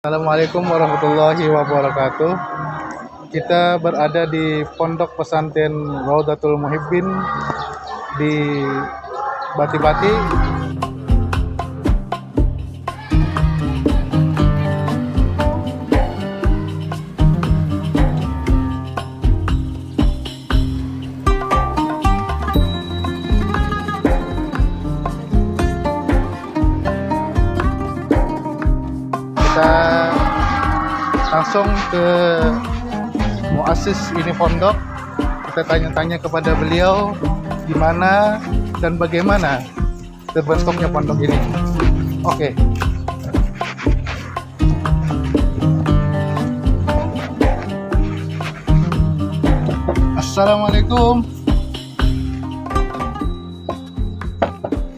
Assalamualaikum warahmatullahi wabarakatuh. Kita berada di Pondok Pesantren Raudatul Muhibbin di Bati-Bati. Kita langsung ke muassis ini pondok. Kita tanya-tanya kepada beliau gimana dan bagaimana terbentuknya pondok ini. Oke. Assalamualaikum.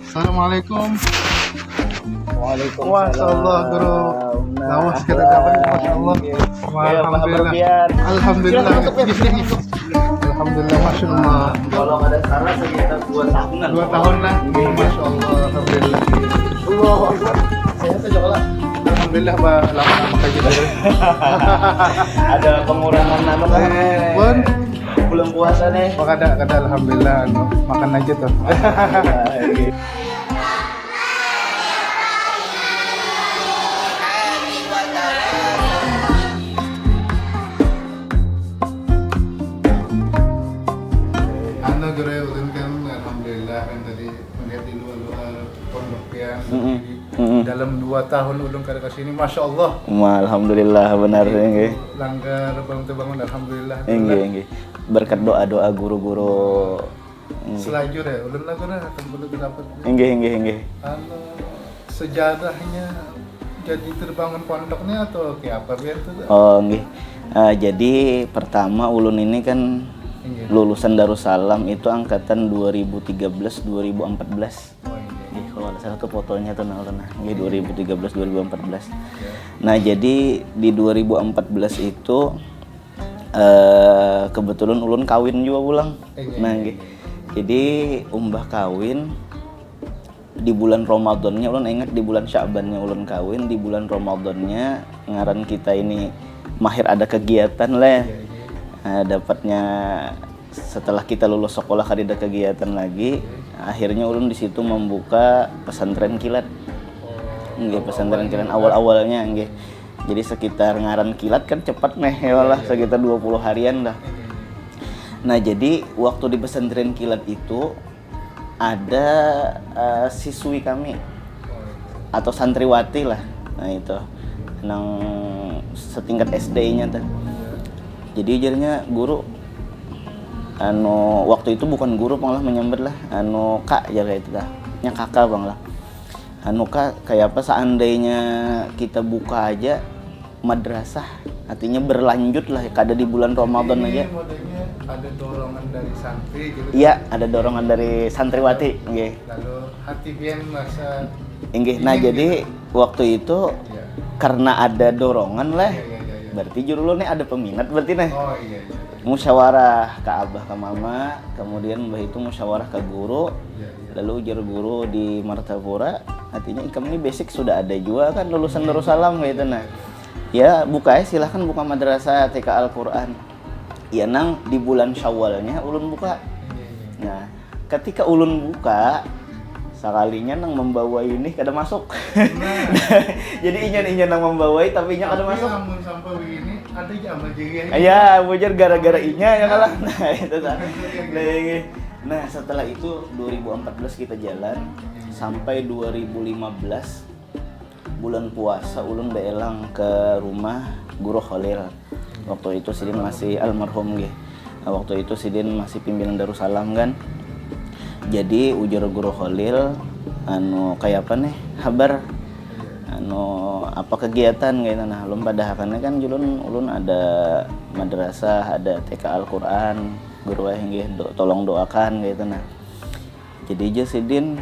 Assalamualaikum. Waalaikumsalam guru. Lawas kita dapat, masya Allah. Alhamdulillah. Alhamdulillah. Alhamdulillah, masya Allah. Kalau ada salah sekitar 2 tahunan. 2 tahun lah. Masya Allah. Alhamdulillah. Allah Akbar. Saya sekolah. Alhamdulillah, lama-lama kaji dulu. Ada pengurangan nama kan? Pun Belum puasa nih. kada alhamdulillah makan aja tuh. Halo guru, ulun kan alhamdulillah kan tadi melihat di luar pondok ya. Dalam 2 tahun ulun kada kesini, masya Allah. Alhamdulillah benar nggih. Langgar bangun alhamdulillah. Nggih. Berkat doa-doa guru-guru. Selajur ya, ulun lah guru tempat dapat. Nggih. Anu sejarahnya jadi terbangun pondoknya atau kayak apa biar tuh? Oh nggih. Jadi pertama ulun ini kan lulusan Darussalam itu angkatan 2013-2014. Oh, iya. Nggih, kalau ada salah tuh fotonya tuh nah. Nggih 2013-2014. Ya. Nah, jadi di 2014 itu kebetulan ulun kawin juga pulang. Nah, nggih. Jadi umbah kawin di bulan Ramadannya ulun ingat, di bulan Sya'bannya ulun kawin, di bulan Ramadannya ngaran kita ini mahir ada kegiatan lah. Nah, dapatnya setelah kita lulus sekolah ada kegiatan lagi, akhirnya ulun di situ membuka pesantren kilat. Nggih, pesantren kilat awal-awalnya nggih. Jadi sekitar ngaran kilat kan cepat meh ya lah, sekitar 20 harian dah. Nah, jadi waktu di pesantren kilat itu ada siswi kami atau santriwati lah. Nah, itu nang setingkat SD-nya tuh. Jadi jadinya guru waktu itu bukan guru malah menyambat lah kak ya kayak itu dah, nya kakak bang lah. Kak kayak apa seandainya kita buka aja madrasah, artinya berlanjut lah kada di bulan Ramadan aja. Modelnya ada dorongan dari santri gitu. Iya, ada dorongan dari santriwati nggih. Lalu hati biar merasa nggih. Nah, jadi waktu itu karena ada dorongan lah. Berarti juru nih ada peminat berarti nih. Oh iya. Musyawarah ke abah ke mama, kemudian mbah itu musyawarah ke guru. Lalu ujar guru di Martapura, artinya ikam ini basic sudah ada juga kan lulusan Darussalam gitu nah. Ya buka ya, silahkan buka madrasah TK Al-Quran. Ya nang di bulan Syawalnya ulun buka. Nah, ketika ulun buka sekalinya nang membawa ini kada masuk. Nah. Jadi inyan nang membawai tapi nya kada masuk. Namun sampai begini ada amal jariah. Iya, wajar gara-gara inya ya kalah. Nah, itu kan. Nah, setelah itu 2014 kita jalan sampai 2015 bulan puasa ulun beelang ke rumah Guru Khalil. Waktu itu Sidin masih almarhum nggih. Nah, waktu itu Sidin masih pimpinan Darussalam kan. Jadi ujar Guru Khalil kayak apa nih kabar apa kegiatan gitu nah ulun pada hakannya kan ulun ada madrasah, ada TK Al-Quran, guru nggih tolong doakan gitu nah. Jadi aja Sidin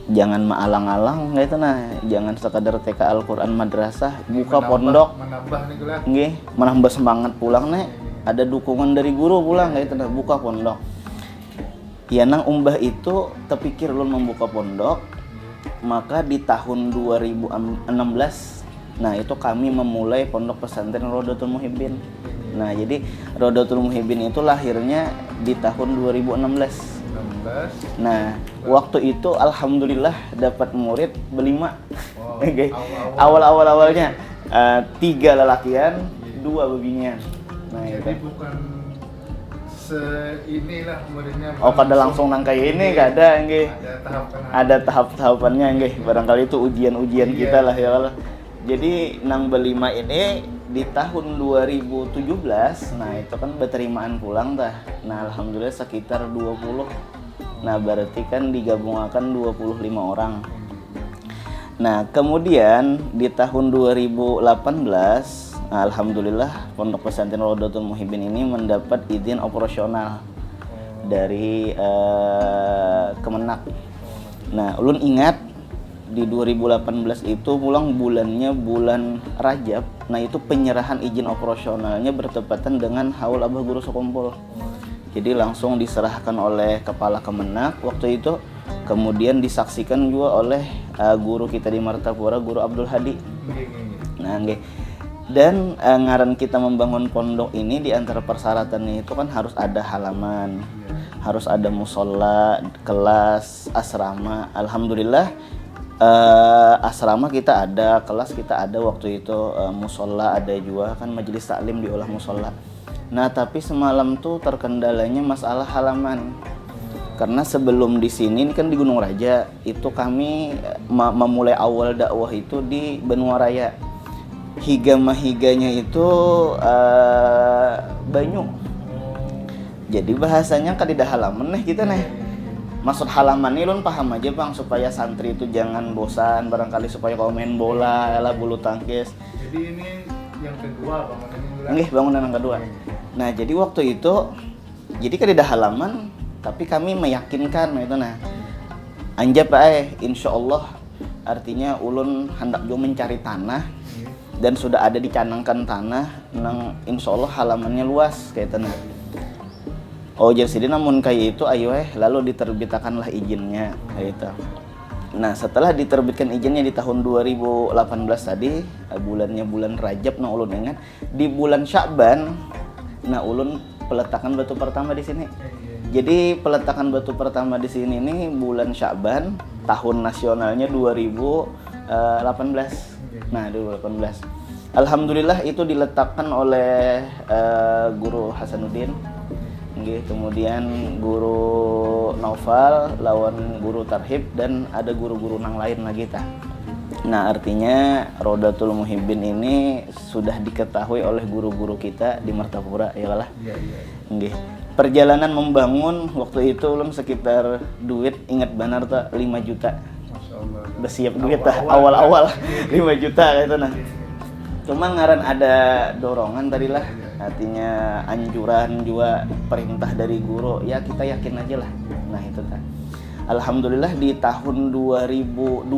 jangan maalang-alang gitu nah, jangan sekadar TK Al-Quran madrasah, buka pondok menambah nih gula. Nggih, menambah semangat pulang nih, ada dukungan dari guru pulang gitu nah, buka pondok. Ya nang umbah itu terpikir ulun membuka pondok, maka di tahun 2016 Nah, itu kami memulai Pondok Pesantren Rodotul Muhibbin. Nah, jadi Rodotul Muhibbin itu lahirnya di tahun 2016. 16. Nah, waktu itu alhamdulillah dapat murid berlima. Oh, Oke. awal-awal. Awalnya 3 lelakian, 2 beginian. Nah, Jadi itu. bukan inilah muridnya. Oh, kada langsung nang kayak ini, kada nggih. Ada tahapan. Ada tahap-tahapannya nggih. Barangkali itu ujian-ujian Iya. kita lah ya Allah. Jadi nang berlima ini di tahun 2017, nah itu kan berterimaan pulang tah. Nah, alhamdulillah sekitar 20. Nah, berarti kan digabungkan 25 orang. Nah, kemudian di tahun 2018, nah, alhamdulillah Pondok Pesantren Rodotul Muhibbin ini mendapat izin operasional dari Kemenak. Nah, ulun ingat di 2018 itu pulang bulannya bulan Rajab. Nah, itu penyerahan izin operasionalnya bertepatan dengan Haul Abah Guru Sekumpul. Jadi langsung diserahkan oleh Kepala Kemenak waktu itu. Kemudian disaksikan juga oleh guru kita di Martapura, Guru Abdul Hadi. Nah, nggih. Dan ngaran kita membangun pondok ini di antara persyaratannya itu kan harus ada halaman, harus ada musola, kelas, asrama. Alhamdulillah asrama kita ada, kelas kita ada waktu itu, musola ada juga kan, majelis taklim diolah musola. Nah, tapi semalam tuh terkendalanya masalah halaman. Karena sebelum di sini ini kan di Gunung Raja, itu kami memulai awal dakwah itu di Benua Raya. Higa-mahiganya itu banyu. Jadi bahasanya kan tidak halaman nih kita nih. Maksud halaman ini lo paham aja bang, supaya santri itu jangan bosan, barangkali supaya kau main bola, lah bulu tangkis. Jadi ini yang kedua bangunan ini. Nggih, bangunan yang kedua. Nah, jadi waktu itu jadi kan tidak halaman, tapi kami meyakinkan itu nah. Anjab insya Allah, artinya ulun hendak juga mencari tanah dan sudah ada dicanangkan tanah nang insya Allah halamannya luas kayak tanah. Oh, jadi namun kayak itu ayo lalu diterbitkanlah izinnya kayak itu. Nah, setelah diterbitkan izinnya di tahun 2018 tadi, bulannya bulan Rajab, nah ulun ingat di bulan Sya'ban, nah ulun peletakan batu pertama di sini. Jadi peletakan batu pertama di sini ini bulan Sya'ban, tahun nasionalnya 2018. Nah, 2018. Alhamdulillah itu diletakkan oleh Guru Hasanuddin. Kemudian Guru Naufal lawan Guru Tarhib dan ada guru-guru nang lain lagi tah. Nah, artinya Rodotul Muhibbin ini sudah diketahui oleh guru-guru kita di Martapura ya lah. Iya. Perjalanan membangun waktu itu ulun sekitar duit ingat benar tuh 5 juta. Masyaallah. Bersiap duit tah awal-awal 5 juta gitu nah. Cuma ngaran ada dorongan tadi lah, artinya anjuran juga perintah dari guru, ya kita yakin aja lah. Nah itu kan. Alhamdulillah di tahun 2020,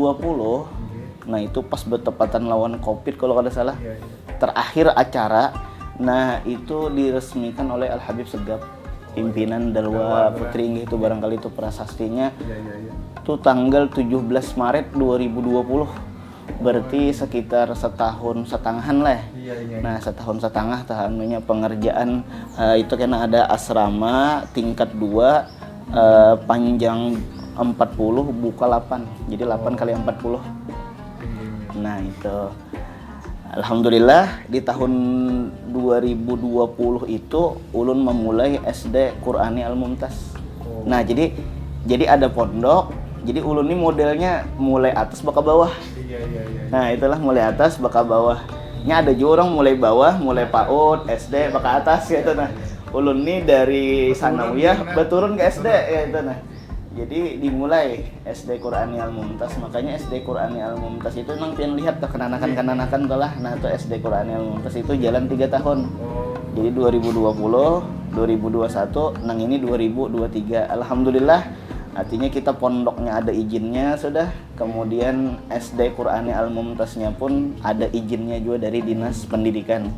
nah itu pas bertepatan lawan Covid kalau kada salah, terakhir acara, nah itu diresmikan oleh Al Habib Segap, pimpinan Dalwa Putri itu barangkali itu prasastinya, itu tanggal 17 Maret 2020. Berarti sekitar setahun setengahan lah. Nah, setahun setengah tahannya pengerjaan itu karena ada asrama tingkat 2 panjang 40 buka 8. Jadi 8 kali 40. Nah, itu alhamdulillah di tahun 2020 itu ulun memulai SD Qur'ani Al-Mumtaz. Nah, jadi ada pondok. Jadi ulun ini modelnya mulai atas baka bawah. Nah, itulah mulai atas baka bawah. Ini ada juga orang mulai bawah, mulai PAUD, SD baka atas gitu nah. Ulun ini dari sanawiyah berturun ke SD gitu nah. Jadi dimulai SD Qur'ani Al-Mumtaz, makanya SD Qur'ani Al-Mumtaz itu nang pian lihat tuh kenanakan tuh lah. Nah, itu SD Qur'ani Al-Mumtaz itu jalan 3 tahun. Jadi 2020, 2021, nang ini 2023. Alhamdulillah. Artinya kita pondoknya ada izinnya sudah, kemudian SD Qur'ani Al-Mumtaznya pun ada izinnya juga dari Dinas Pendidikan.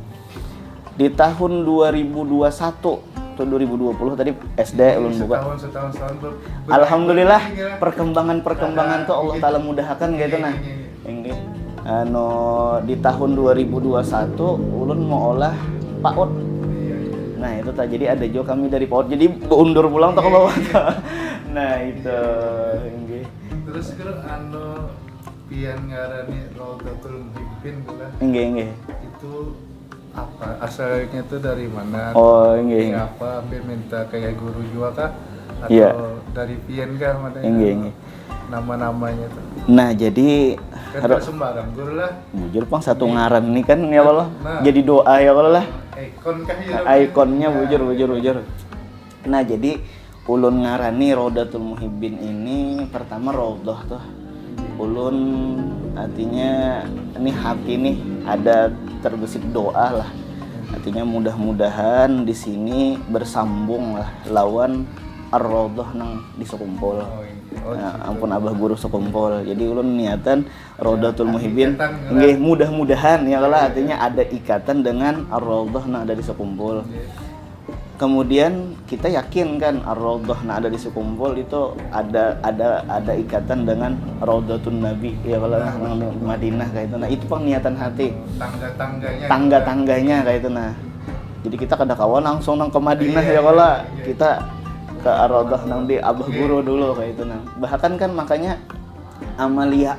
Di tahun 2021 atau 2020 tadi SD ulun buka. Setahun Alhamdulillah perkembangan tuh Allah Ta'ala mudahkan gitu nah. Ini di tahun 2021 ulun mau olah PAUD. Nah itu tak, jadi ada jo kami dari PAUD, jadi undur pulang tak ke bawah. Nah itu nggih. Terus kalau pian ngarani Raudatul Muhibbin lah. Nggih. Itu apa? Asalnya itu dari mana? Oh nggih. Apa hampir minta kayak guru juga kah? Atau Iya. dari pian kah? Nggih. Nama-namanya tuh. Nah jadi Kan gak sembarang guru lah. jujur pang satu ngaran nih kan ya Allah. Nah. Jadi doa ya Allah lah. Ikon kah ya? Ikonnya bujur. Nah jadi ulun ngarani Raudatul Muhibbin ini pertama Raudhah tuh. Ulun artinya ini hati nih ada terbesit doa lah. Artinya mudah-mudahan di sini bersambung lah lawan Ar-Raudhah nang di Sekumpul. Nah, ampun abah guru Sekumpul. Jadi ulun niatan Raudatul Muhibbin nggih mudah-mudahan ya kalau artinya ada ikatan dengan Ar-Raudhah nang ada di Sekumpul. Kemudian kita yakin kan Ar-Raudhah nang ada di Sekumpul itu ada ikatan dengan Raudatun Nabi ya kalau nang Madinah kayak itu. Nah, itu niatan hati. Tangga-tangganya kayak itu nah. Jadi kita kada kawan langsung nang ke Madinah ya kalau kita ke Ar-Raudhah nang di abah guru dulu kayak itu nah. Bahkan kan makanya amaliyah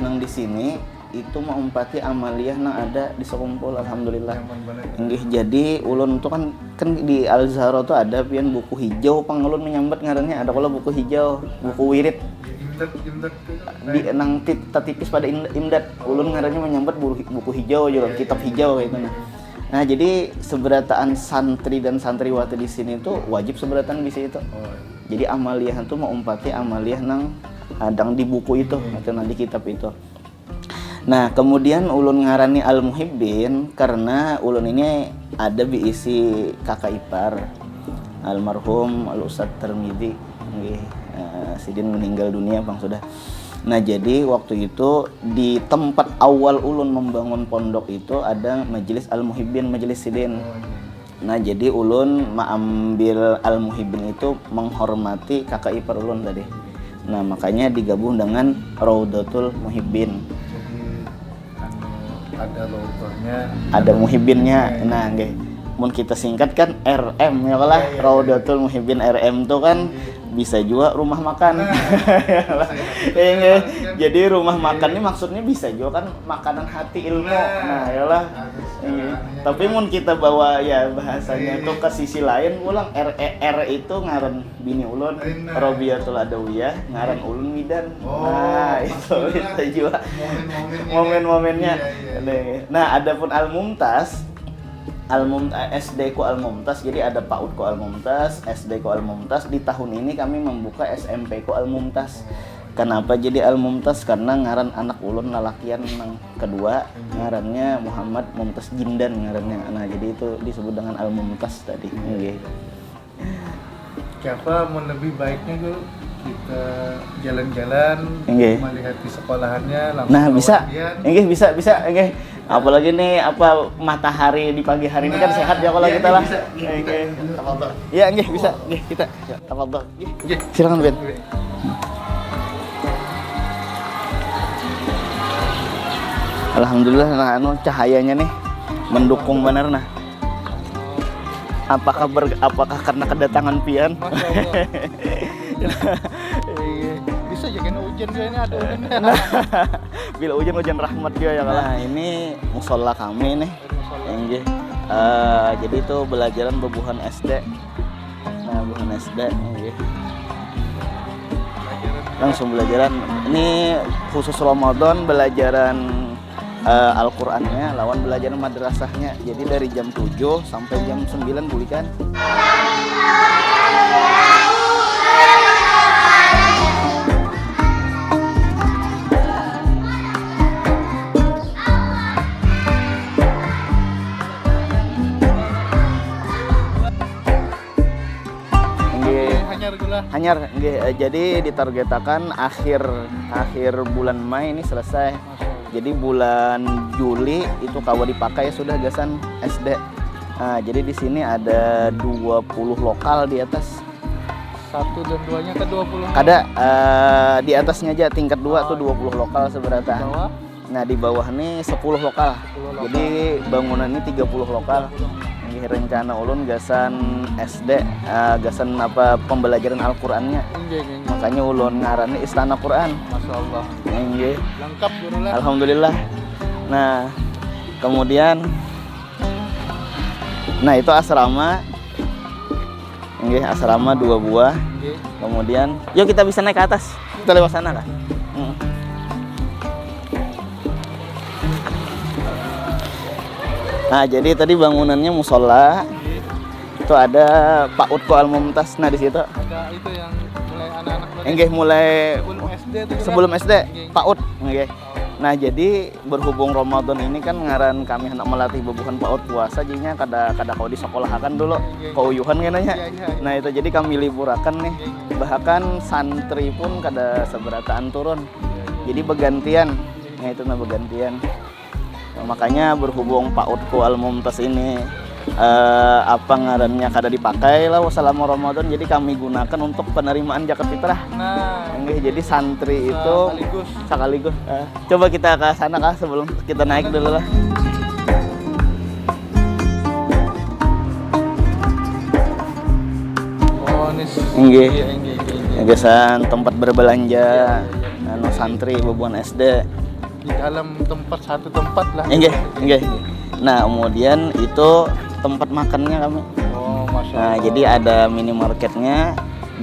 nang di sini itu mengumpati amaliyah nang ada di Sekumpul alhamdulillah. Nggih jadi ulun tuh kan di Al-Zahra tuh ada pian buku hijau pang ulun menyambat ngarannya ada kalau buku hijau, buku wirid. Di nang tipis pada imdad ulun ngarannya menyambat buku hijau juga kitab hijau kayak itu nah. Nah jadi seberataan santri dan santriwati di sini tuh wajib seberataan bisa itu. Jadi amaliyah itu mengumpati amaliyah nang adang di buku itu atau di kitab itu. Nah kemudian ulun ngarani Al-Muhibbin karena ulun ini ada diisi kakak ipar almarhum Al-Ustadz Tirmidzi. Sidin meninggal dunia bang sudah. Nah jadi waktu itu di tempat awal ulun membangun pondok itu ada majelis Al-Muhibbin, majelis Sidin. Nah jadi ulun mengambil Al-Muhibbin itu menghormati kakak ipar ulun tadi. Nah makanya digabung dengan Raudatul Muhibbin. Jadi ada Raudhahnya, ada Muhibbinnya. Nah nggih. Mun kita singkat kan RM ya lah. Raudatul Muhibbin RM tuh kan bisa juga rumah makan. Jadi rumah makan ini maksudnya bisa juga kan makanan hati ilmu. Nah, yalah. Tapi mun kita bawa ya bahasanya itu ke sisi lain ulang R itu ngaran bini ulun Robiatul Adawiyah, ngaran ulun Midan. Nah, itu bisa juga momen-momennya. Nah, adapun Al-Mumtaz SD ku Al-Mumtaz, jadi ada PAUD ku Al-Mumtaz, SD ku Al-Mumtaz. Di tahun ini kami membuka SMP ku Al-Mumtaz. Kenapa jadi Al-Mumtaz? Karena ngaran anak ulun lalakian yang kedua, ngarannya Muhammad Mumtaz Jindan ngarannya. Nah, jadi itu disebut dengan Al-Mumtaz tadi. Siapa mau lebih baiknya tuh kita jalan-jalan melihat di sekolahannya langsung. Nah, bisa. Apalagi nih matahari di pagi hari ini kan sehat ya kalau kita lah. Iya, bisa. Kita. Tafadhol. Silakan, Ben. Alhamdulillah cahayanya nih mendukung benar nah. Apakah karena kedatangan pian? Bisa aja kena hujan juga ini ada hujan. Bila hujan rahmat dia ya kalah. Nah, ini musola kami nih. Jadi itu belajaran bebuhan SD. Nah, bebuhan SD langsung belajaran. Ini khusus Ramadan belajaran Al-Qur'annya lawan belajar madrasahnya. Jadi dari jam 7 sampai jam 9 boleh kan? Hanyar jadi ditargetakan akhir bulan Mei ini selesai. Jadi bulan Juli itu kawa dipakai sudah gasan SD. Nah, jadi di sini ada 20 lokal di atas. 1 dan 2-nya ke 20. Ada di atasnya aja tingkat 2 tuh 20 lokal seberata. Nah, di bawah ini 10 lokal. Jadi bangunan ini 30 lokal. Ini rencana ulun gasan SD, gasan apa pembelajaran Al-Qur'annya. Makanya ulun ngarannya Istana Quran. Masya Allah. Nggih. Lengkap guru lah. Alhamdulillah. Nah, kemudian itu asrama. Nggih, asrama 2 buah. Kemudian, yuk kita bisa naik ke atas. Kita lewat sana kah? Nah, jadi tadi bangunannya musola. Itu ada PAUD Al Mumtaz. Nah, di situ Ada itu yang mulai anak-anak enggih mulai sebelum SD tuh. sebelum SD PAUD. Nggih. Nah, jadi berhubung Ramadan ini kan ngaran kami hendak melatih bebuhan PAUD puasa jadinya kada kau disekolahakan dulu kauyuhan kenanya. Nah, itu jadi kami liburakan nih. Bahkan santri pun kada seberataan turun. Jadi begantian. Nah, itu begantian. Nah, makanya berhubung PAUD Al Mumtaz ini apa ngarannya kada dipakai lah selama Ramadan, jadi kami gunakan untuk penerimaan zakat fitrah. Nah, Jadi santri itu sekaligus. Coba kita ke sana kah sebelum kita naik dulu lah. oh Nggih. Gasan tempat berbelanja santri bebuan SD. di dalam satu tempat lah. Nggih. Nah, kemudian itu tempat makannya kami. Oh, Masya Nah, Allah. jadi ada minimarketnya,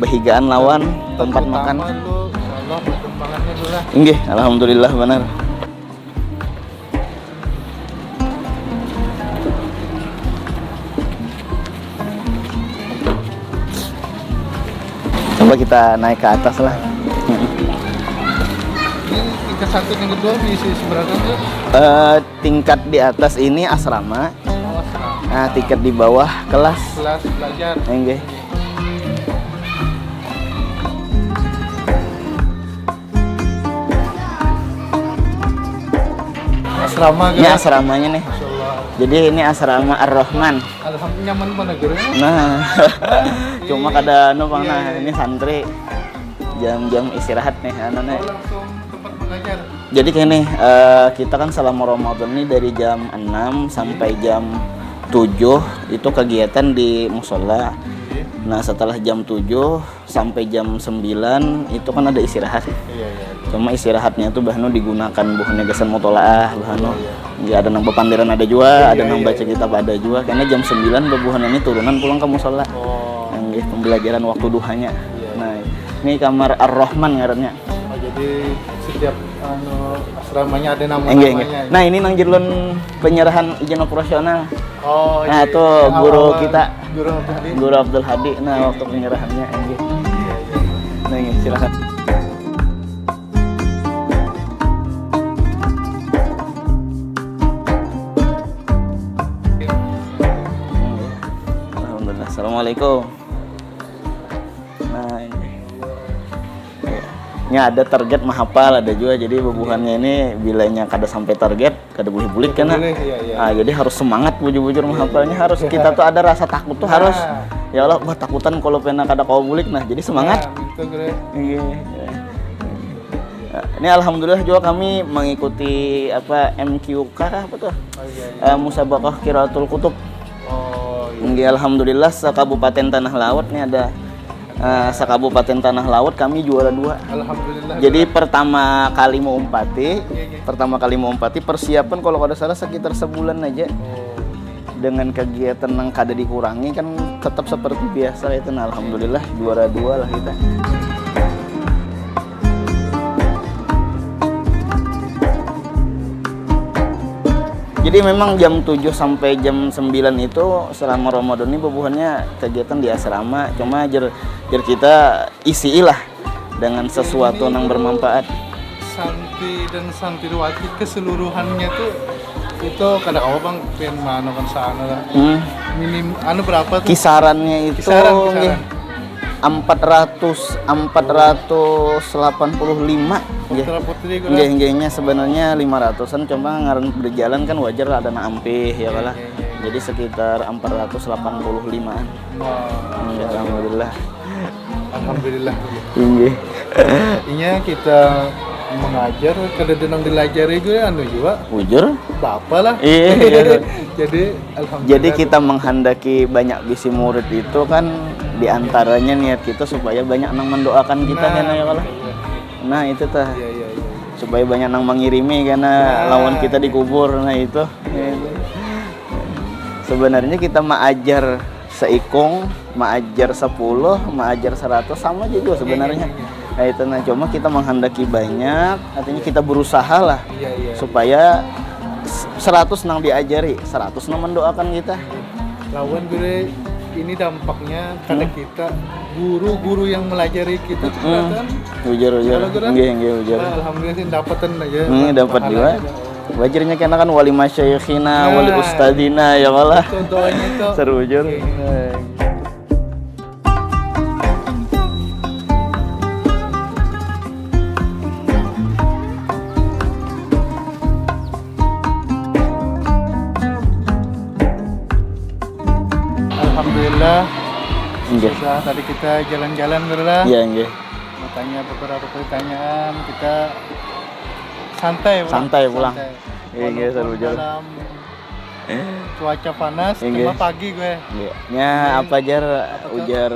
behigaan lawan tempat makan. Lu, Masya Allah, perkembangannya dulu lah. Nggih, alhamdulillah benar. Coba kita naik ke atas lah. Ini tingkat satu yang kedua diisi seberapa tuh? Tingkat di atas ini asrama. Oh, asrama. Nah, tingkat di bawah kelas. Kelas belajar. Nggih. Asrama Ini kan? asramanya nih. Masya Allah. Jadi ini asrama Ar-Rahman. Alhamdulillah nyaman mana guru? Nah, cuma kada Iya, nah ini santri jam-jam istirahat nih anaknya. Oh, langsung tempat belajar. Jadi gini, kita kan selama Ramadan ini dari jam 6 sampai jam 7 itu kegiatan di musola. Nah, setelah jam 7 sampai jam 9 itu kan ada istirahat. Iya. Cuma istirahatnya itu bahnu digunakan bukannya gasan mutolaah bahnu. Ya ada nang bepandiran ada juga, ada nang baca kitab ada juga. Karena jam 9 bebuhan ini turunan pulang ke musola. Oh. Yang pembelajaran waktu duhanya. Nah, ini kamar Ar-Rahman ngarannya. Oh, jadi setiap asramanya ada Enggak. nama-namanya. Nah, ini nang jirlun penyerahan izin operasional. Oh, Nah, iya. itu Yang guru awal-awal kita. Guru tadi. Guru Abdul Hadi. Nah, waktu penyerahannya enggak. Nah, ini silakan. Alhamdulillah. Assalamualaikum. Nah, ini. Ini ada target mahapal ada juga, jadi bebuhannya ini bilanya kada sampai target kada boleh bulik kan. Iya. Ah, jadi harus semangat bujur-bujur menghafalnya, harus kita tuh ada rasa takut tuh harus. Ya Allah, wah takutan kalau pena kada kau bulik. Nah, jadi semangat. Nah, itu guru. Iya. Nah, ini alhamdulillah juga kami mengikuti apa MQK apa tuh? Oh, iya. Musabaqah Qiraatul Kutub. Oh, iya. Nggih, alhamdulillah sekabupaten Tanah Laut nih ada sekabupaten Tanah Laut kami juara 2. Alhamdulillah. Jadi pertama kali mau umpati persiapan kalau kada salah sekitar sebulan aja. Oh. Dengan kegiatan yang kada dikurangi kan tetap seperti biasa itu. Nah, alhamdulillah juara 2 lah kita. Jadi memang jam 7 sampai jam 9 itu selama Ramadan ini bebuhannya kegiatan di asrama. Cuma jer kita isi lah dengan sesuatu yang bermanfaat. Santri dan santriwati keseluruhannya tuh itu kadang apa bang pengen mana kan sana lah. Minim berapa tuh? Kisarannya itu Kisaran. 485 Putra putri gue. Nggih sebenarnya 500-an, cuma ngaran berjalan kan wajar ada na ampih ya kalah. Jadi sekitar 485-an. Wah, Alhamdulillah. alhamdulillah. Nggih. Intinya kita mengajar kada denang dilajari gue anu juga Bujur. bapak lah. Iya, iya. Jadi alhamdulillah. Jadi kita menghendaki banyak bisi murid itu kan diantaranya niat kita supaya banyak nang mendoakan kita kan ya Allah. Nah itu tah. Iya iya iya. Supaya banyak nang mengirimi karena lawan kita dikubur. Nah itu. Sebenarnya kita maajar seikung, maajar 10, maajar 100 sama juga sebenarnya. Nah itu nah cuma kita menghendaki banyak, artinya kita berusaha lah supaya 100 nang diajari, 100 nang mendoakan kita. Lawan gue ini dampaknya karena kita guru-guru yang melajari kita tuh kan. Ujar. Nggih ujar. Alhamdulillah sih dapatan aja. Dapat juga. Wajarnya karena kan wali masyayikhina, wali ustadina ya Allah. Contohnya itu. Seru ujar. Alhamdulillah. Nggih. Susah tadi kita jalan-jalan berlah. Iya nggih. Tanya beberapa pertanyaan, kita santai pulang. Iya seru ujar. Dalam cuaca panas, Iya. cuma pagi gue. Iya. Nya apa jar ujar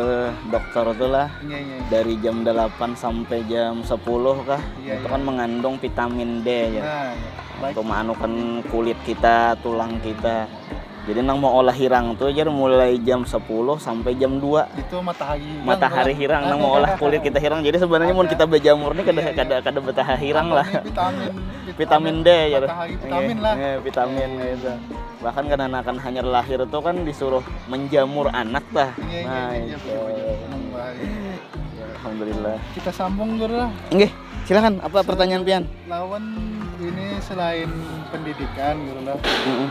dokter tuh lah. Iya. Dari jam 8 sampai jam 10 kah? Iya, Itu kan mengandung vitamin D ya. Nah, baik. Untuk menganukan kulit kita, tulang kita. Jadi nang mau olah hirang tuh jar mulai jam 10 sampai jam 2. Itu Matahari hirang nang mau olah kulit kita hirang. Jadi sebenarnya mun kita berjamur nih kada matahari hirang lah. Vitamin D ya. Vitamin lah. Vitamin gitu. Bahkan kan anak hanya lahir itu kan disuruh menjamur anak tah. Nah, itu. Alhamdulillah. Kita sambung dulu lah. Nggih, silakan. Apa pertanyaan pian? Lawan ini selain pendidikan gitu lah.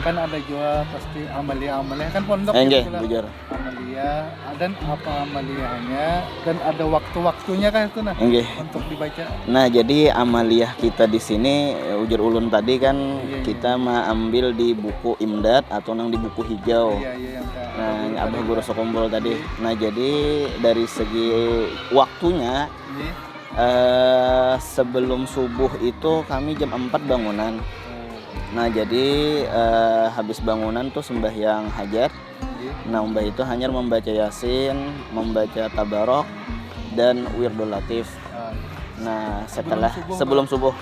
Kan ada juga pasti amalia kan pondok Nggih, gitu lah. bujur. Amalia dan apa amaliahnya dan ada waktu-waktunya kan itu nah Nggih. untuk dibaca. Nah, jadi amaliyah kita di sini ujur ulun tadi kan kita ambil di buku Imdad atau nang di buku hijau. Iya yang Nah, Abah Guru Sokombol tadi. Nah, jadi dari segi waktunya sebelum subuh itu kami jam 4 bangunan. Nah, jadi habis bangunan tuh sembahyang hajat. Nah, mbah itu hanya membaca Yasin, membaca Tabarok dan Wirdul Latif. Nah, sebelum subuh.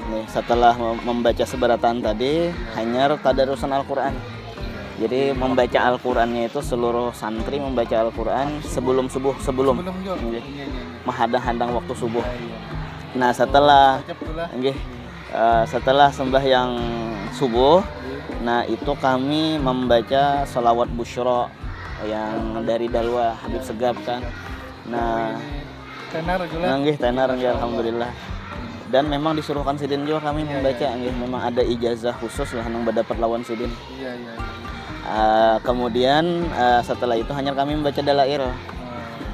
Nih, setelah membaca seberatan tadi, hanya tadarusan Al-Qur'an. Jadi membaca Al-Qur'annya itu seluruh santri membaca Al-Qur'an sebelum subuh, sebelum menghadang-hadang waktu subuh. Nah, setelah setelah sembahyang subuh, nah itu kami membaca sholawat busyra yang dari Dalwa Habib Segap kan. Nah, tenar nggih alhamdulillah. Dan memang disuruhkan sidin juga kami membaca nggih, memang ada ijazah khusus lah nang dapat lawan sidin. Kemudian setelah itu hanya kami membaca dalail.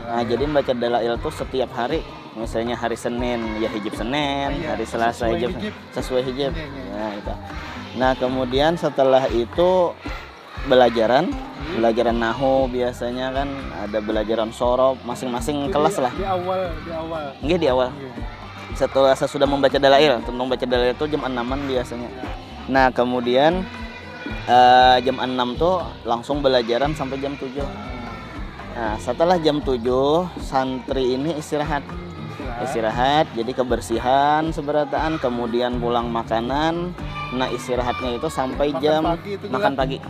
Nah, jadi membaca dalail tuh setiap hari. Misalnya hari Senin ya hijab Senin, hari Selasa hijab sesuai hijab. Nah, itu. Nah, kemudian setelah itu belajaran nahu biasanya kan ada belajaran sorob masing-masing kelas lah. Di awal. Nggih, di awal. Setelah sesudah membaca dalail, tentang baca dalail itu jam 6-an biasanya. Nah, kemudian jam 6 tuh langsung belajaran sampai jam 7. Nah, setelah jam 7 santri ini istirahat, jadi kebersihan seberataan, kemudian pulang makanan. Nah, istirahatnya itu sampai makan pagi.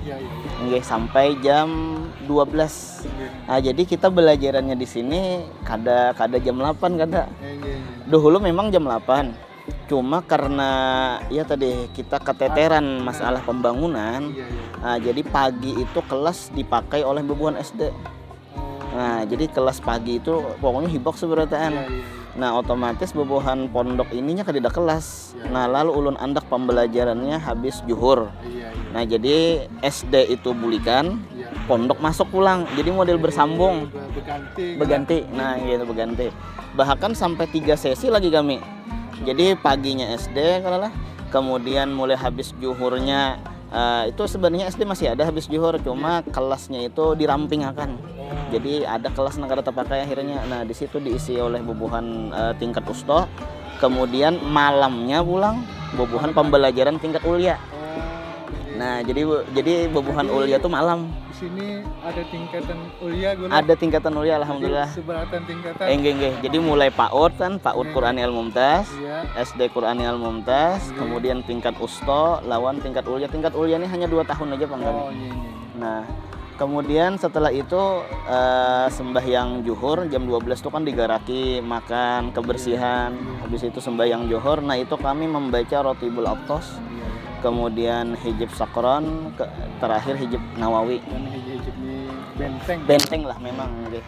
Nggih, sampai jam 12. Nah, jadi kita belajarannya di sini kada jam 8 kada. Dahulu memang jam 8. Cuma karena ya tadi kita keteteran masalah pembangunan. Nah, jadi pagi itu kelas dipakai oleh bebuan SD. Nah, jadi kelas pagi itu pokoknya hibok seberataan. Nah, otomatis bebuhan pondok ininya kada kelas. Nah, lalu ulun andak pembelajarannya habis juhur. Nah, jadi SD itu bulikan, pondok masuk pulang. Jadi model bersambung. Berganti. Nah, gitu berganti. Bahkan sampai 3 sesi lagi kami. Jadi paginya SD kalau lah, kemudian mulai habis juhurnya itu sebenarnya SD masih ada habis juhur, cuma kelasnya itu dirampingakan. Jadi ada kelas yang kada terpakai akhirnya. Nah, di situ diisi oleh bubuhan tingkat usto. kemudian malamnya pulang bobohan pembelajaran tingkat ulya. Nah, jadi bobohan ulya tuh malam. Di sini ada tingkatan ulya gula. Ada tingkatan ulya alhamdulillah. Seberatan tingkatan. Enggak. Jadi mulai PAUD kan, PAUD Qur'ani Al-Mumtaz, Iya. SD Qur'ani Al-Mumtaz, kemudian tingkat usto, lawan tingkat ulya. Tingkat ulya ini hanya 2 tahun aja Bang. Oh, iya. Nah, kemudian setelah itu sembahyang zuhur jam 12 itu kan digaraki makan kebersihan. Habis itu sembahyang zuhur. Nah, itu kami membaca Rotibul Aqtos. Kemudian hijab sakron, terakhir hijab nawawi. Dan hijab ini Benteng lah memang gitu.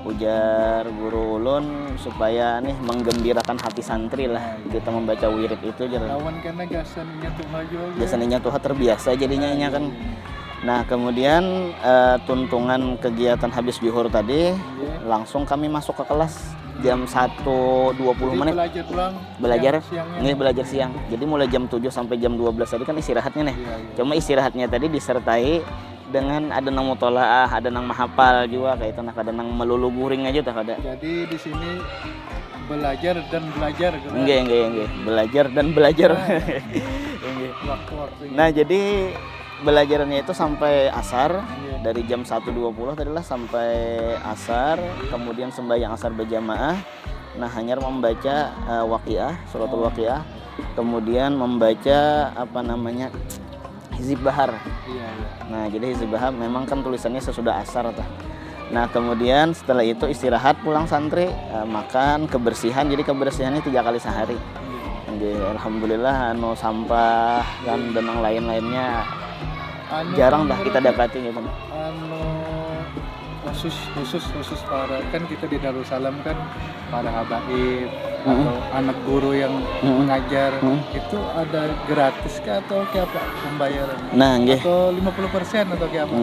Ujar guru ulun supaya nih menggembirakan hati santri lah kita membaca wirid itu aja. Lawan karena gasaninya tuh maju. Biasanya tuh terbiasa jadinya kan. Nah, kemudian tuntungan kegiatan habis zuhur tadi langsung kami masuk ke kelas jam 1.20 menit. Belajar siangnya. Belajar siang. Jadi mulai jam 7 sampai jam 12 tadi kan istirahatnya nih. Cuma istirahatnya tadi disertai dengan ada nang mutolaah, ada nang mahapal juga kayak itu, nah ada nang melulu guring aja tak ada. Jadi di sini belajar dan belajar gitu. Enggak. Belajar dan belajar. Waktu-waktunya. Nah, jadi belajarannya itu sampai asar, dari jam 1.20 tadilah sampai asar, kemudian sembahyang asar berjamaah. Nah, hanya membaca waqiah, suratul waqiah, kemudian membaca Hizib Bahar. Nah, jadi Hizib Bahar memang kan tulisannya sesudah asar tah. Nah, kemudian setelah itu istirahat pulang santri, makan, kebersihan. Jadi kebersihannya 3 kali sehari. Alhamdulillah sampah dan yang lain-lainnya jarang dah kita dapati gitu. Khusus para kan kita di Darussalam kan para habaib atau anak guru yang mengajar itu ada gratis kah atau kayak apa pembayaran? Nah, atau 50% atau kayak apa?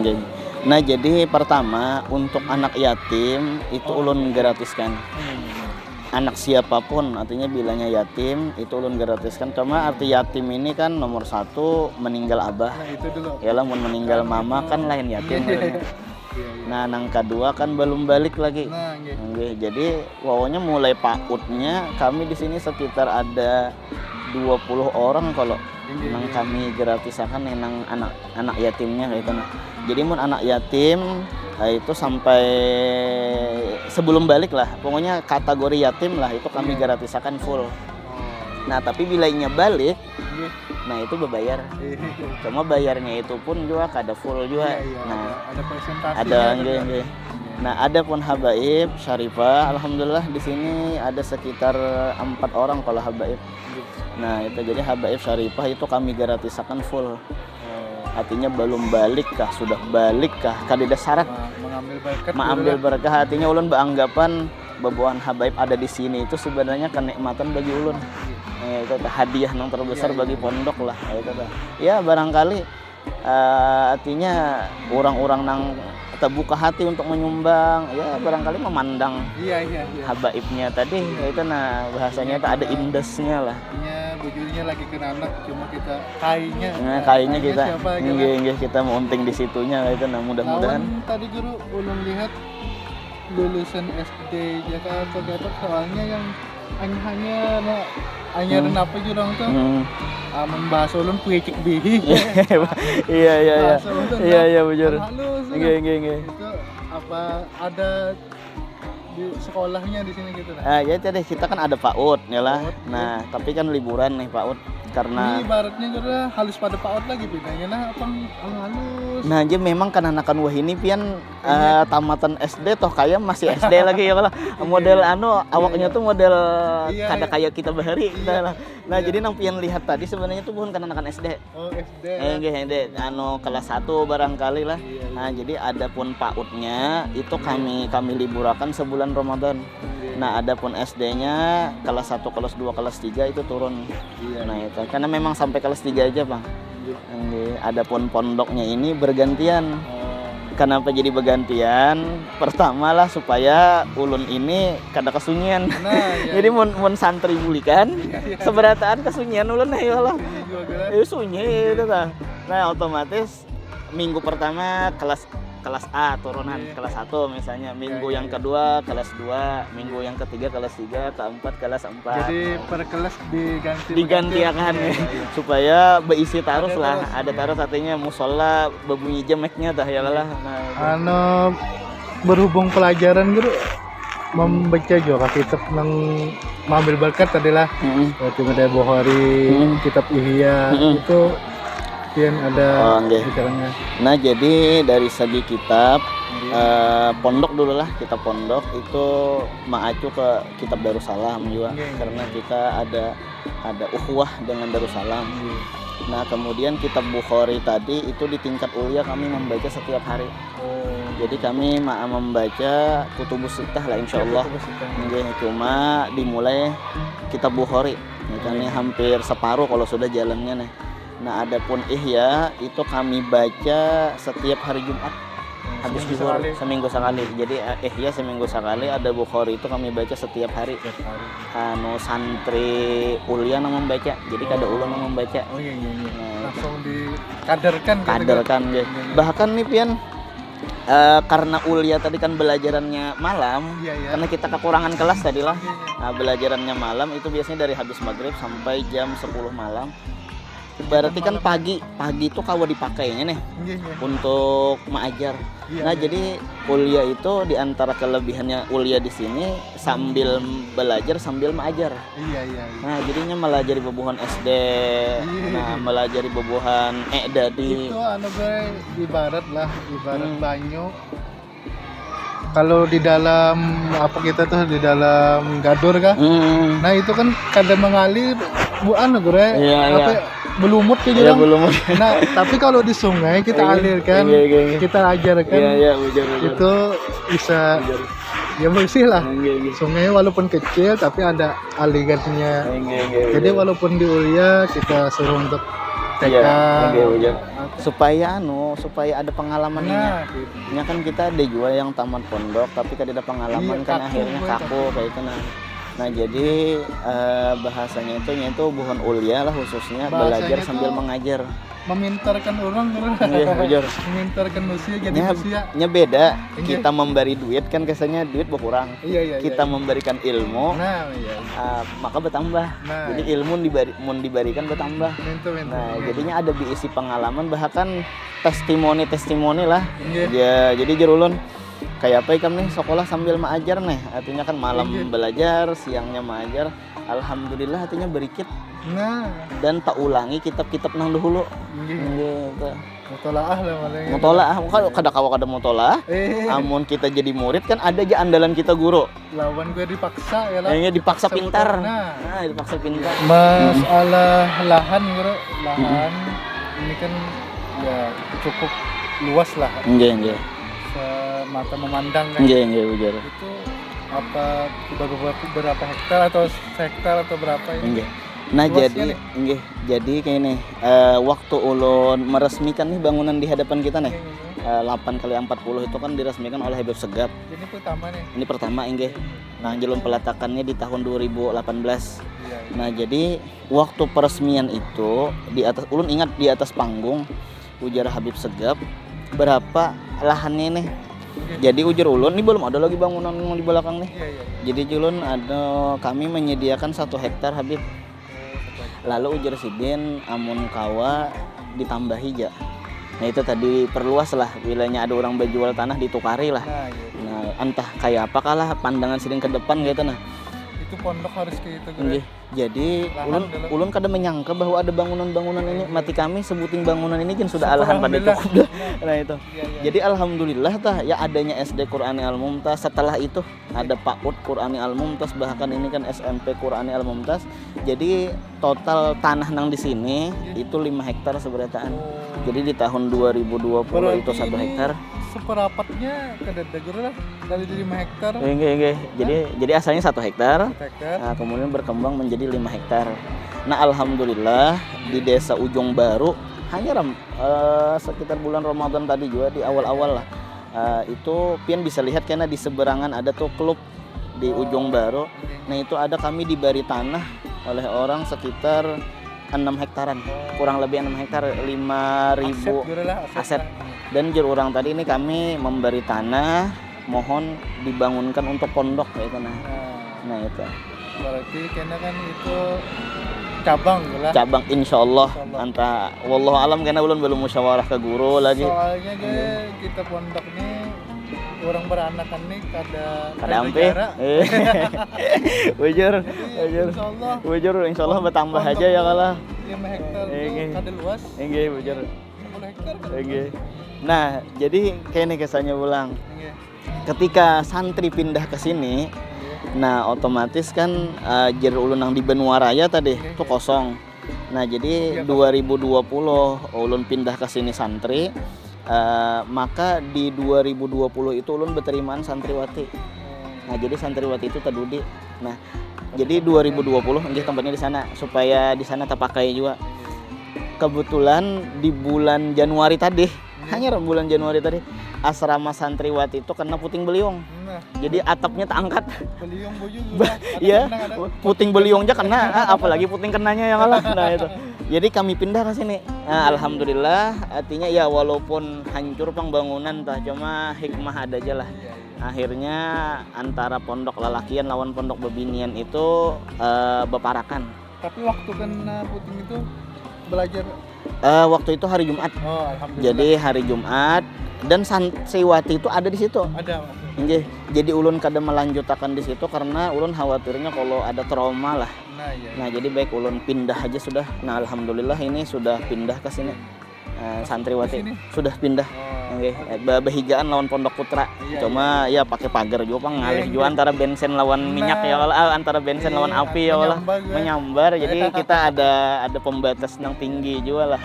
Nah, jadi pertama untuk anak yatim itu ulun gratiskan. Anak siapapun, artinya bilangnya yatim itu ulun gratiskan. Cuma arti yatim ini kan nomor 1 meninggal abah. Nah, itu dulu. Yalah mun meninggal mama kan lain yatim. Nah, nang kedua kan belum balik lagi. Jadi wawanya mulai PAUD-nya kami di sini sekitar ada 20 orang kalau nang kami gratisakan nang anak yatimnya kayak itu. Nah, jadi mun anak yatim itu sampai sebelum balik lah, pokoknya kategori yatim lah itu kami gratisakan full. Nah, tapi bilainya balik, nah itu berbayar. Cuma bayarnya itu pun juga kada full juga. Nah, ada presentasi. Ada nggih. Nah, ada pun habaib syarifah, alhamdulillah di sini ada sekitar 4 orang kalau habaib. Nah, itu jadi habaib syarifah itu kami gratisakan full. Artinya belum balik kah, sudah balik kah, kadida syarat mengambil berkah. Artinya ulun beranggapan babuan habaib ada di sini itu sebenarnya kenikmatan bagi ulun. Itu hadiah yang terbesar bagi pondok lah. Ya barangkali artinya orang-orang nang terbuka hati untuk menyumbang, ya barangkali memandang habaibnya tadi itu bahasanya tak ada indesnya lah. Bujurnya lagi kena anak, cuma kita kainya. Nah, kainya kita kita munting di situnya itu. Nah, mudah-mudahan. Tadi guru belum lihat lulusan SD Jakarta Gatot soalnya yang hanya apa juga orang tuh. Membahas ulun puicik bihi. Iya bujur. Nggih. Itu apa ada di sekolahnya di sini gitu nah. Ya tadi kita kan ada PAUD ya lah. Nah, tapi kan liburan nih PAUD karena ini ibaratnya karena halus pada PAUD lagi bedanya lah apa halus. Nah, aja memang kan anakan wah ini pian tamatan SD toh kayak masih SD lagi ya lah. Model awaknya tuh model kada kayak kita bahari. Nah, jadi nang pian lihat tadi sebenarnya tuh bukan kan anakan SD. Oh, SD. SD kelas 1 barangkali lah. Nah, jadi ada pun PAUD-nya itu kami liburakan sebulan Ramadan. Nah, ada pun SD-nya kelas 1, kelas 2, kelas 3 itu turun. Nah, itu karena memang sampai kelas 3 aja, Bang. Ada pun pondoknya ini bergantian. Kenapa jadi bergantian? Pertama lah supaya ulun ini kada kesunyian. Jadi mun santri bulikan, seberataan kesunyian ulun ayo lah. Sunyi itu tah. Nah, otomatis minggu pertama kelas kelas A turunan kelas 1 misalnya, minggu yang kedua kelas 2, minggu yang ketiga kelas 3, keempat kelas 4. Jadi per kelas digantiakan ya, supaya berisi tarus lah, ada tarus artinya musola berbunyi jemeknya tah ya lah. Nah, berhubung pelajaran guru membaca juga kitab nang mengambil berkat adalah seperti Madai Bukhari, kitab Ihya itu pian ada bicaranya. Nah, jadi dari segi kitab pondok dulu lah, kitab pondok itu mengacu ke kitab Darussalam juga, karena kita ada ukhuwah dengan Darussalam. Nah, kemudian kitab Bukhari tadi itu di tingkat ulia kami membaca setiap hari. Jadi kami membaca kutubus sittah lah insyaallah. Cuma dimulai kitab Bukhari. Ini hampir separuh kalau sudah jalannya nih. Nah, adapun Ihya itu kami baca setiap hari Jumat habis zuhur, seminggu sekali. Jadi Ihya seminggu sekali, ada Bukhari itu kami baca setiap hari. Santri ulia yang membaca, jadi kada ulun yang membaca. Langsung dikaderkan. Ya. Bahkan nih pian karena ulia tadi kan belajarannya malam, karena kita kekurangan kelas tadi lah. Nah, belajarannya malam itu biasanya dari habis maghrib sampai jam 10 malam. Berarti kan pagi itu kawa dipakainya nih untuk mengajar. Nah, jadi ulia itu diantara kelebihannya ulia di sini sambil belajar sambil mengajar. Nah, jadinya melajari bebuhan SD, nah melajari bebuhan dadi. Itu ibarat banyu. Kalau di dalam apa kita tuh di dalam gadur kah? Nah, itu kan kadang mengalir belumut gitu kan. Nah, tapi kalau di sungai kita alirkan, kita ajarkan, itu bisa ya bersih lah. Sungai walaupun kecil tapi ada alirannya. Jadi walaupun di ulia kita suruh untuk TK supaya ada pengalamannya. Ini kan kita ada juga yang tamat pondok tapi kada ada pengalaman kan akhirnya kaku kayak itu. Nah, jadi bahasanya itu bukan ulia lah khususnya bahasanya belajar sambil mengajar. Memintarkan orang memintarkan manusia jadi manusia. Beda. Kita memberi duit kan kesannya duit berkurang. Kita memberikan ilmu. Maka bertambah. Jadi ilmu diberikan bertambah. Nah, jadinya ada diisi pengalaman, bahkan testimoni lah. Ya, jadi jerulun kayak apa ikan nih sekolah sambil mengajar nih, artinya kan malam belajar, siangnya mengajar. Alhamdulillah artinya berikit. Dan tak ulangi kitab-kitab nang dahulu. Gitu. Mutolaah lah malahnya. Mutolaah, kada mutolaah. Amun kita jadi murid kan ada aja andalan kita guru. Lawan gue dipaksa ya lah. Dipaksa pintar. Dipaksa pintar. Masalah lahan guru, ini kan ya cukup luas lah. Mata memandang kan. Itu apa berapa hektar atau berapa ini? Nah, jadi kayak ini waktu ulun meresmikan nih bangunan di hadapan kita nih 8x40 itu kan diresmikan oleh Habib Segaf. Ini pertama inggih. Nah, jelun peletakannya di tahun 2018. Nah, jadi waktu peresmian itu di atas ulun ingat di atas panggung ujar Habib Segaf berapa lahannya nih. Jadi ujar ulun ini belum ada lagi bangunan di belakang nih. Jadi ulun kami menyediakan 1 hektar Habib. Lalu ujar Sidin amun kawa ditambahi ja. Nah, itu tadi perluas lah wilayahnya, ada orang berjual tanah ditukari lah. Nah, entah kayak apa kalah pandangan Sidin ke depan gitu. Nah, itu pondok harus kayak gitu. Jadi ulun kada menyangka bahwa ada bangunan-bangunan ini. Mati kami sebuting bangunan ini kan sudah alahan pada cukup dah. Nah, itu. Jadi alhamdulillah ya adanya SD Qur'ani Al-Mumtaz. Setelah itu ada PAUD Qur'ani Al-Mumtaz, bahkan ini kan SMP Qur'ani Al-Mumtaz. Jadi total tanah nang di sini itu 5 hektar seberataan. Jadi di tahun 2020 itu 1 hektar. Seperapatnya kedadagur lah dari 5 hektar. Jadi asalnya 1 hektar. Nah, kemudian berkembang menjadi 5 hektar. Nah, alhamdulillah di desa Ujung Baru hanya sekitar bulan Ramadan tadi juga di awal-awal lah. Itu pian bisa lihat karena di seberangan ada tuh klub di Ujung Baru. Nah, itu ada kami diberi tanah oleh orang sekitar 6 hektaran, kurang lebih 6 hektar, 5.000 aset. Dan jur orang tadi ini kami memberi tanah, mohon dibangunkan untuk pondok itu nah itu. Berarti karena kan itu cabang lah. Cabang insyaallah. Anta wallahu alam karena ulun belum musyawarah ke guru lagi. Soalnya kita pondok nih orang beranakan nih kada ampe. Bujur insyaallah bertambah aja ya kalah. 5 hektar kada luas. Nggih bujur. 10 hektar. Nggih. Nah, jadi kayak nih kesannya ulang. Ketika santri pindah ke sini, nah otomatis kan jer ulun yang di Benua Raya tadi itu kosong. Nah, jadi 2020 ulun pindah ke sini santri. Maka di 2020 itu ulun berterimaan santriwati. Nah, jadi santriwati itu tadudi. Nah, jadi 2020 nggih tempatnya di sana supaya di sana terpakai juga. Kebetulan di bulan Januari tadi, hanya bulan Januari tadi, asrama santriwati itu kena puting beliung. Jadi atapnya tak angkat. Beliung juga. Iya, puting beliungnya kena, apalagi puting kenanya yang kalah. Nah itu. Jadi kami pindah ke sini. Nah, alhamdulillah, artinya ya walaupun hancur pembangunan tah, cuma hikmah ada aja lah. Akhirnya antara pondok lalakian lawan pondok bebinian itu beparakan. Tapi waktu kena puting itu belajar waktu itu hari Jumat. Oh, alhamdulillah. Jadi hari Jumat dan santriwati itu ada di situ. Ada. Nggih. Jadi ulun kada melanjutakan di situ karena ulun khawatirnya kalau ada trauma lah. Nah, jadi baik ulun pindah aja sudah. Nah, alhamdulillah ini sudah pindah ke sini. Santriwati sudah pindah. Nggih. Bahigaan lawan Pondok Putra. Cuma ya pakai pagar juga ngalih juga antara bensin lawan minyak ya antara bensin lawan api ya Allah. Menyambar. Jadi kita ada pembatas yang tinggi juga lah.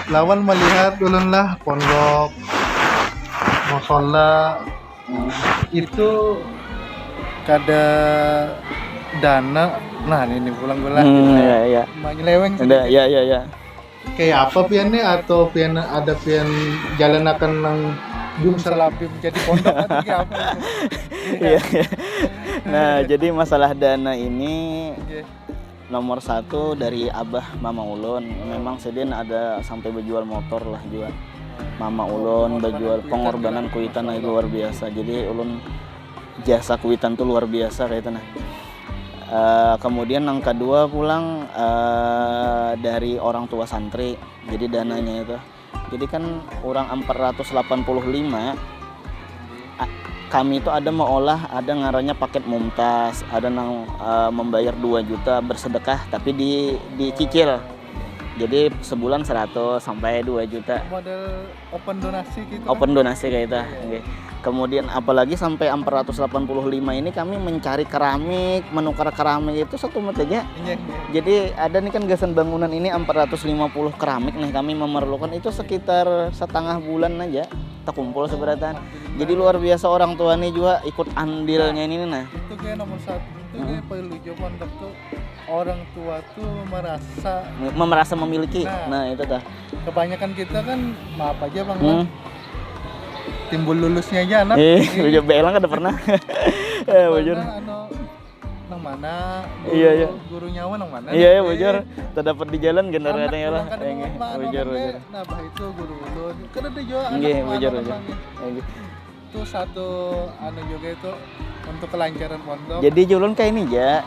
Lawan melihat ulun lah pondok mushola itu kada dana. Nah ini pulang-pulang ya. Menyeleweng sedikit. Ya. Kayak apa piannya atau pian ada pian jalan akan nang jum selapi menjadi pondok atau kayak apa? Iya. Nah, jadi masalah dana ini nomor 1 dari abah mama ulun. Memang sedin ada sampai berjual motor lah juga. Mama ulun berjual pengorbanan kuitan itu luar biasa. Jadi ulun jasa kuitan tuh luar biasa kayak itu nah. Kemudian yang kedua pulang dari orang tua santri. Jadi dananya itu. Jadi kan orang 485 kami itu ada mengolah, ada ngarannya paket mumtaz, ada yang membayar 2 juta bersedekah tapi dicicil. Jadi sebulan 100 sampai 2 juta. Model open donasi gitu. Open donasi kayak itu. Okay. Kemudian apalagi sampai 485 ini kami mencari keramik, menukar keramik itu satu mata aja. Jadi ada nih kan gasan bangunan ini 450 keramik nih kami memerlukan itu sekitar setengah bulan aja terkumpul seberatan. Jadi luar biasa orang tua nih juga ikut andilnya ini nah. Itu kayak nomor 1 itu kayak perlu pondok tuh orang tua tuh merasa memiliki. Nah itu dah. Kebanyakan kita kan maaf aja Bang. Timbul lulusnya aja anak. Udah belang kada pernah. Bujur. Nang mana? Iya. Guru nyawa nang mana? Iya, bujur. Terdapat di jalan gener katanya lah. Bujur. Nah, bah itu guru ulun. Kan ada juga anak. Nggih, bujur. Itu satu juga itu untuk kelancaran pondok. Jadi julun kayak ini ya,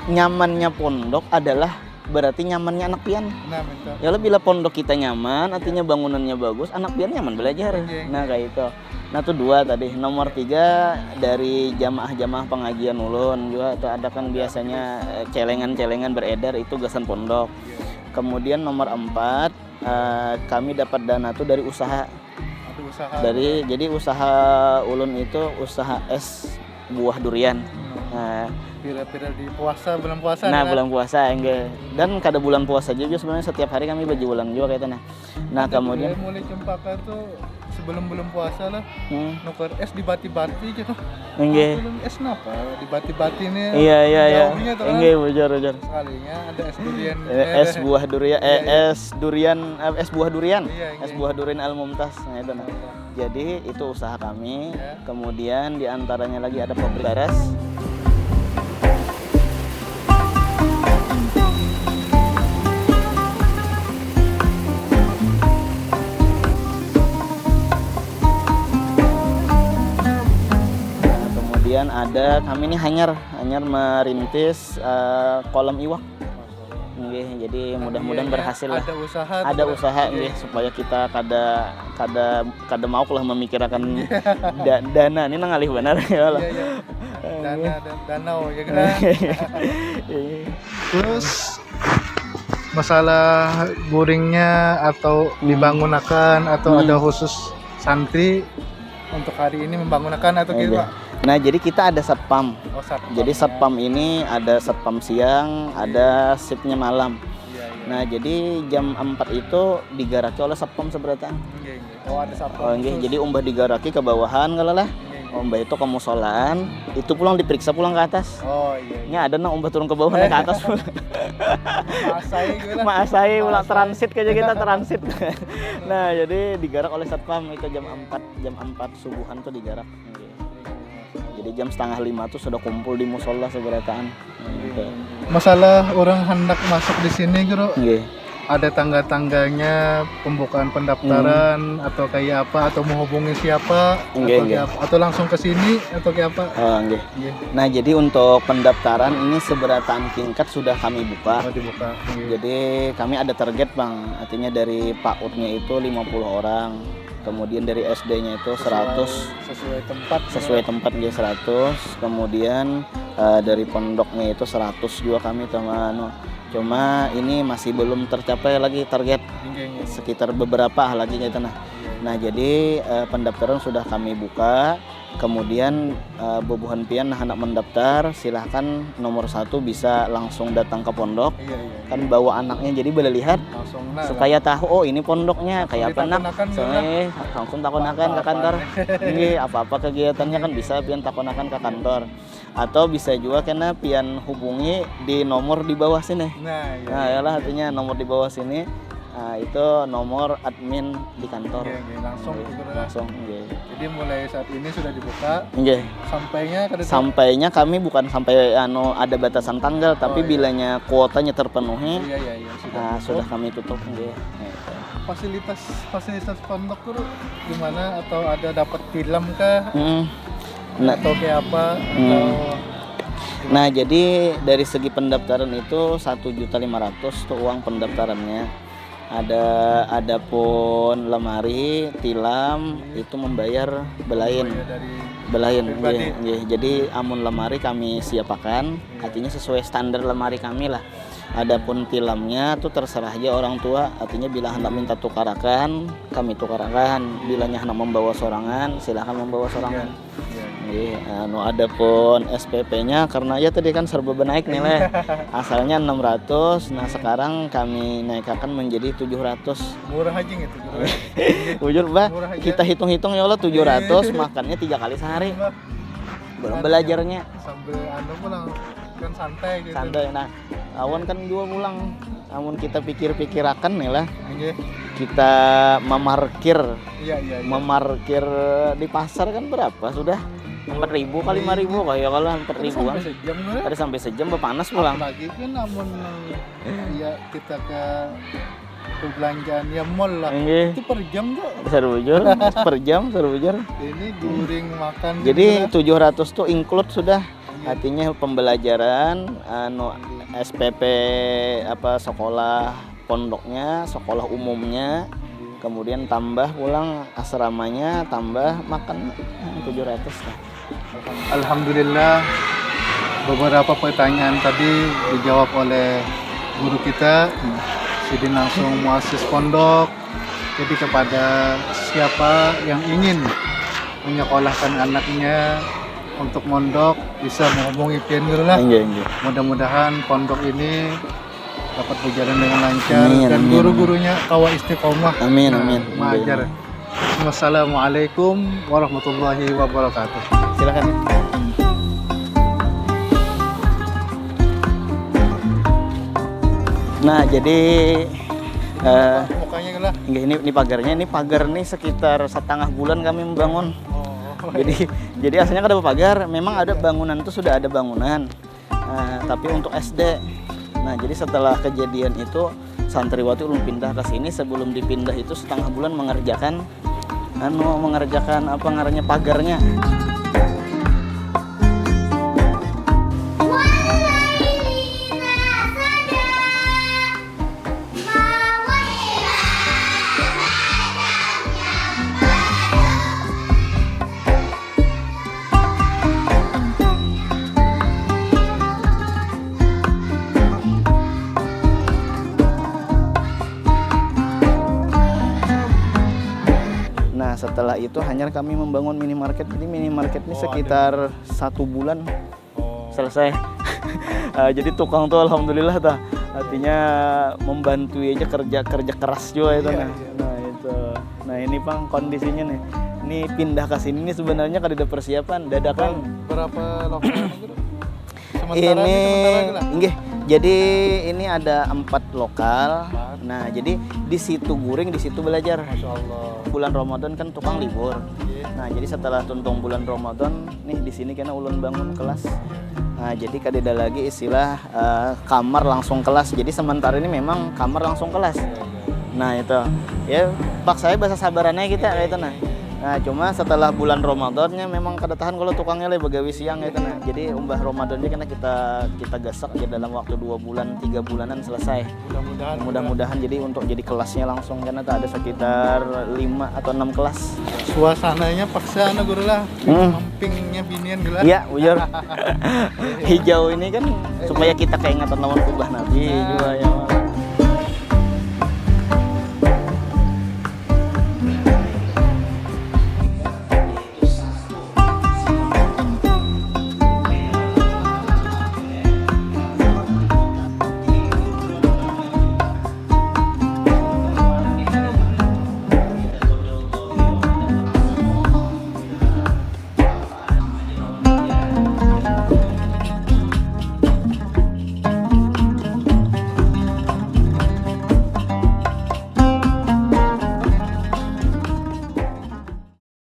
nyamannya pondok adalah berarti nyamannya anak pian. Nah, betul. Ya bila pondok kita nyaman, artinya bangunannya bagus, anak pian nyaman belajar. Nah, kayak itu. Nah, itu 2 tadi. Nomor 3 dari jamaah-jamaah pengajian ulun juga itu ada kan biasanya celengan-celengan beredar itu gasan pondok. Kemudian nomor 4 kami dapat dana tuh dari usaha. Jadi usaha ulun itu usaha es buah durian. Nah, pira-pira di bulan puasa. Nah, bulan puasa enggak. Dan kada bulan puasa juga sebenarnya setiap hari kami berjualan juga kayak itu nah. Kemudian mulai cempaka tuh sebelum bulan puasa lah. Nuker es di bati-bati gitu. Enggak. Es napa? Di bati-bati ini. Iya. Enggak, bujur. Sekalinya ada es durian. Es buah durian, es buah durian. Es buah durian Al-Mumtaz. Nah, itu nah. Jadi itu usaha kami. Kemudian di antaranya lagi ada pabrik beras. Kemudian ada kami ini hanyar merintis kolam iwak. Nggih, jadi mudah-mudahan berhasil lah. Ada usaha nggih supaya kita kada mau lah memikirkan dana ini ngalih benar ya lah. Dana dan danau ya kan. Terus masalah boringnya atau dibangunakan atau ada khusus santri untuk hari ini membangunakan atau gitu Pak? Nah, jadi kita ada satpam. Satpam. Jadi satpam ini ada satpam siang, ada shiftnya malam. Nah, jadi jam 4 itu digaraki oleh satpam seberatan. Oh, ada satpam. Jadi umbah digaraki ke bawahan kalau lah. Umbah itu ke musolaan, itu pulang diperiksa pulang ke atas. Ini ada umbah turun ke bawah naik ke atas. Maasai pulang transit aja kita transit. Nah, jadi digarak oleh satpam itu jam 4 subuhan tuh digarak. Jadi jam 4:30 tuh sudah kumpul di musola seberataan. Masalah orang hendak masuk di sini Guru. Ada tangga-tangganya pembukaan pendaftaran atau kayak apa atau menghubungi siapa atau langsung ke sini atau kayak apa? Nah, jadi untuk pendaftaran ini seberataan tingkat sudah kami buka. Dibuka. Jadi kami ada target Bang, artinya dari PAUD-nya itu 50 orang. Kemudian dari SD-nya itu 100 sesuai tempat dia 100. Kemudian dari pondoknya itu 100 juga kami teman. Cuma ini masih belum tercapai lagi target. Sekitar beberapa lagi gitu nah. Jadi pendaftaran sudah kami buka. Kemudian bobohan pian hendak mendaftar, silahkan nomor 1 bisa langsung datang ke pondok. Kan bawa anaknya jadi boleh lihat supaya tahu ini pondoknya kayak apa nak. Langsung takonakan ke kantor. Ini apa-apa kegiatannya kan bisa pian takonakan ke kantor. Atau bisa juga kena pian hubungi di nomor di bawah sini. Nah, yalah artinya nomor di bawah sini. Itu nomor admin di kantor. Langsung. Jadi mulai saat ini sudah dibuka. Sampainya kami bukan sampai ada batasan tanggal, tapi bilanya kuotanya terpenuhi, sudah kami tutup. Fasilitas pondok Guru gimana, atau ada dapat film kah? Atau kayak apa? Nah, jadi dari segi pendaftaran itu 1.500.000 tuh uang pendaftarannya. Ada pun lemari, tilam itu membayar belain. Jadi amun lemari kami siapakan, artinya sesuai standar lemari kami lah. Adapun tilamnya tuh terserah aja orang tua, artinya bila hendak minta tukarakan, kami tukarakan. Bilanya hendak membawa sorangan, silahkan membawa sorangan. Ada pun SPP-nya karena ya tadi kan serba naik nilai. Asalnya 600, nah sekarang kami naikkan menjadi 700. Murah aja gitu. Bujur Bah, kita hitung-hitung ya Allah 700, makannya 3 kali sehari. Belum belajarnya. Sambil pulang kan santai gitu. Nah, awan kan juga pulang. Namun kita pikir-pikirakan nih lah. Kita memarkir di pasar kan berapa sudah? 4.000 kali 5.000 kayak kalau 4.000-an. Ada sampai sejam panas pulang. Lagi kan namun ya kita ke perbelanjaan ya mall lah. Itu per jam tuh. Per jam seru. Ini guring makan. Jadi 700 tuh include sudah. Artinya pembelajaran SPP sekolah pondoknya, sekolah umumnya, kemudian tambah pulang asramanya, tambah makan 700 lah. Alhamdulillah, beberapa pertanyaan tadi dijawab oleh guru kita, Sidin langsung muassis pondok. Jadi kepada siapa yang ingin menyekolahkan anaknya untuk mondok bisa menghubungi pian guru lah. Mudah-mudahan pondok ini dapat berjalan dengan lancar dan guru-gurunya kawa istiqomah. Amin. Mengajar. Wassalamualaikum warahmatullahi wabarakatuh. Silakan. Nah, jadi mukanya lah. Ini pagarnya, ini pagar nih sekitar 1,5 bulan kami membangun. Jadi aslinya kan ada pagar, memang ada bangunan itu sudah ada bangunan. Tapi untuk SD. Nah, jadi setelah kejadian itu santriwati ulun pindah ke sini. Sebelum dipindah itu 1,5 bulan mengerjakan pagarnya. setelah itu hanya kami membangun minimarket. Jadi minimarket ini sekitar 1 bulan selesai. Jadi tukang tuh alhamdulillah tah, artinya membantu aja kerja keras juga itu. Nah itu, nah ini Pang kondisinya nih. Ini pindah ke sini nih sebenarnya kada ada persiapan, dadakan. Berapa lokal gitu? Ini enggak. Jadi ini ada 4 lokal. Nah, jadi di situ guring, di situ belajar. Masya Allah. Bulan Ramadan kan tukang libur. Nah, jadi setelah tuntung bulan Ramadan, nih di sini kena ulun bangun kelas. Nah, jadi kadeda lagi istilah kamar langsung kelas. Jadi sementara ini memang kamar langsung kelas. Nah, itu. Ya, paksa saya bahasa sabarannya kita kayak itu nah. Nah, cuma setelah bulan Ramadannya memang kada tahan kalau tukangnya lagi begawi siang gitu nah. Jadi umbah Ramadannya karena kita gasak ya dalam waktu 2 bulan, 3 bulanan selesai. Mudah-mudahan jadi untuk jadi kelasnya langsung karena tak ada sekitar 5 atau 6 kelas. Suasananya paksa na guru lah. Campingnya binian gila. Iya, bujur. Hijau ini kan supaya kita keingatan lawan kubah Nabi juga ya.